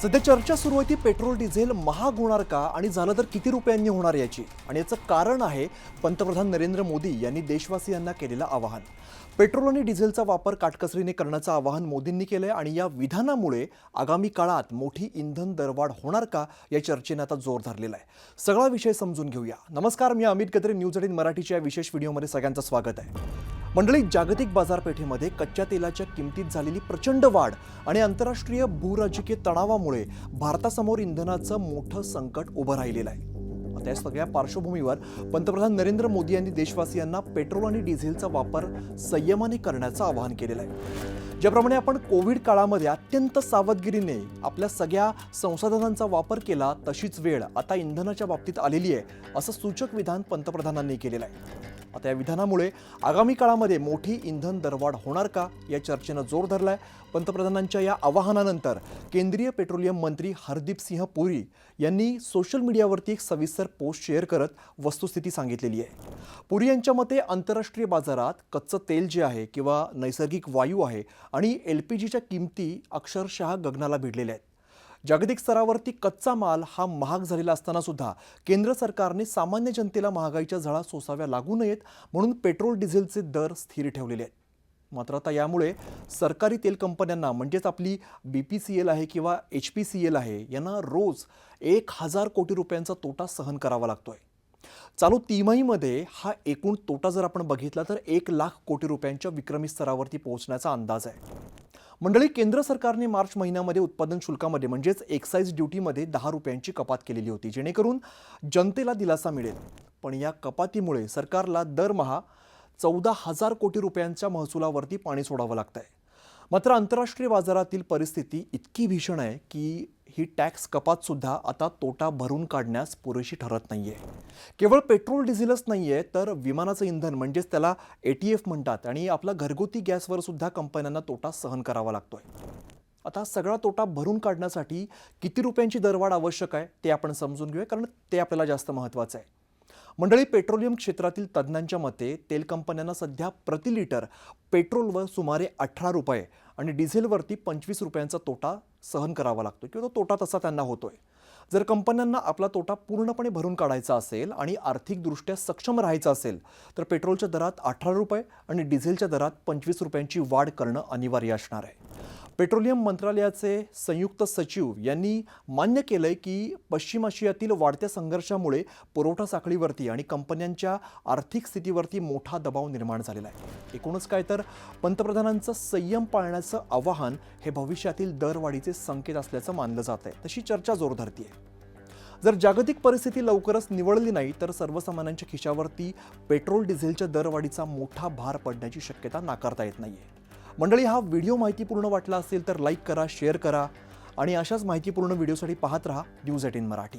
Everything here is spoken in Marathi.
सध्या चर्चा सुरू आहे ती पेट्रोल डिझेल महाग होणार का आणि झालं तर किती रुपयांनी होणार याची। आणि याचं कारण आहे पंतप्रधान नरेंद्र मोदी यांनी देशवासियांना केलेलं आवाहन। पेट्रोल आणि डिझेलचा वापर काटकसरीने करण्याचं आवाहन मोदींनी केलंय आणि या विधानामुळे आगामी काळात मोठी इंधन दरवाढ होणार का या चर्चेने आता जोर धरलेला आहे। सगळा विषय समजून घेऊया। नमस्कार, मी अमित गत्रे, न्यूज18 मराठीच्या विशेष व्हिडिओमध्ये सगळ्यांचं स्वागत आहे। मंडळी, जागतिक बाजारपेठेमध्ये कच्च्या तेलाच्या किमतीत झालेली प्रचंड वाढ आणि आंतरराष्ट्रीय भूराजकीय तणावामुळे भारतासमोर इंधनाचं मोठं संकट उभं राहिलेलं आहे। आता या सगळ्या पार्श्वभूमीवर पंतप्रधान नरेंद्र मोदी यांनी देशवासियांना पेट्रोल आणि डिझेलचा वापर संयमाने करण्याचं आवाहन केलेलं आहे। ज्याप्रमाणे आपण कोविड काळामध्ये अत्यंत सावधगिरीने आपल्या सगळ्या संसाधनांचा वापर केला, तशीच वेळ आता इंधनाच्या बाबतीत आलेली आहे, असं सूचक विधान पंतप्रधानांनी केलेलं आहे। आता या विधानामुळे आगामी काळामध्ये मोठी इंधन दरवाढ होणार का या चर्चेनं जोर धरलाय। पंतप्रधानांच्या या आवाहनानंतर केंद्रीय पेट्रोलियम मंत्री हरदीप सिंह पुरी यांनी सोशल मीडियावरती एक सविस्तर पोस्ट शेअर करत वस्तुस्थिती सांगितलेली आहे। पुरी यांच्या मते आंतरराष्ट्रीय बाजारात कच्चं तेल जे आहे किंवा नैसर्गिक वायू आहे आणि LPGच्या किमती अक्षरशः गगनाला भिडलेल्या आहेत। जागतिक स्तरावरती कच्चा माल हा महाग झालेला असताना सुद्धा केंद्र सरकारने सामान्य जनतेला महागाईच्या झळा सोसाव्या लागू नयेत म्हणून पेट्रोल डिझेलचे दर स्थिर ठेवलेले आहेत। मात्र आता यामुळे सरकारी तेल कंपन्यांना म्हणजेच आपली BPCL आहे किंवा HPCL आहे यांना रोज 1000 कोटी रुपयांचा तोटा सहन करावा लागतोय। चालू तिमाहीमध्ये हा एकूण तोटा जर आपण बघितला तर 1 लाख कोटी रुपयांच्या विक्रमी स्तरावरती पोहोचण्याचा अंदाज आहे। मंडळी, केंद्र सरकारने मार्च महिन्यामध्ये उत्पादन शुल्कामध्ये म्हणजेच एक्साइज ड्युटीमध्ये 10 रुपयांची कपात केलेली होती, जेणेकरून जनतेला दिलासा मिळेल। पण या कपातीमुळे सरकारला दरमहा 14,000 कोटी रुपयांच्या महसुलावरती पाणी सोडावं लागतंय। मात्र आंतरराष्ट्रीय बाजारातील परिस्थिती इतकी भीषण आहे की ही टॅक्स कपात सुद्धा आता तोटा भरून काढण्यास पुरेशी ठरत नाहीये। केवळ पेट्रोल डिझेलच नाहीये तर विमानाचं इंधन म्हणजेच त्याला ATF म्हणतात आणि आपला घरगुती गॅसवर सुद्धा कंपन्यांना तोटा सहन करावा लागतोय। आता सगळा तोटा भरून काढण्यासाठी किती रुपयांची दरवाढ आवश्यक आहे ते आपण समजून घेऊया, कारण ते आपल्याला जास्त महत्त्वाचं आहे। मंडळी, पेट्रोलियम क्षेत्रातील तज्ज्ञांच्या मते तेल कंपन्यांना सध्या प्रति लिटर पेट्रोलवर सुमारे 18 रुपये आणि डिझेलवरती 25 रुपयांचा तोटा सहन करावा लागतो किंवा तो तोटा तसा त्यांना होतोय। जर कंपन्यांना आपला तोटा पूर्णपणे भरून काढायचा असेल आणि आर्थिकदृष्ट्या सक्षम राहायचं असेल तर पेट्रोलच्या दरात 18 रुपये आणि डिझेलच्या दरात 25 रुपयांची वाढ करणं अनिवार्य असणार आहे। पेट्रोलियम मंत्रालयाचे संयुक्त सचिव यांनी मान्य केलंय की पश्चिम आशियातील वाढत्या संघर्षामुळे पुरवठा साखळीवरती आणि कंपन्यांच्या आर्थिक स्थितीवरती मोठा दबाव निर्माण झालेला आहे। एकूणच काय तर पंतप्रधानांचं संयम पाळण्याचं आवाहन हे भविष्यातील दरवाढीचे संकेत असल्याचं मानलं जात आहे, तशी चर्चा जोर धरतीये। जर जागतिक परिस्थिती लवकरच निवळली नाही तर सर्वसामान्यांच्या खिशावरती पेट्रोल डिझेलच्या दरवाढीचा मोठा भार पडण्याची शक्यता नाकारता येत नाहीये। मंडळी, हा व्हिडिओ माहितीपूर्ण वाटला असेल तर लाईक करा, शेअर करा आणि अशाच माहितीपूर्ण व्हिडिओसाठी पाहत रहा न्यूज18 मराठी।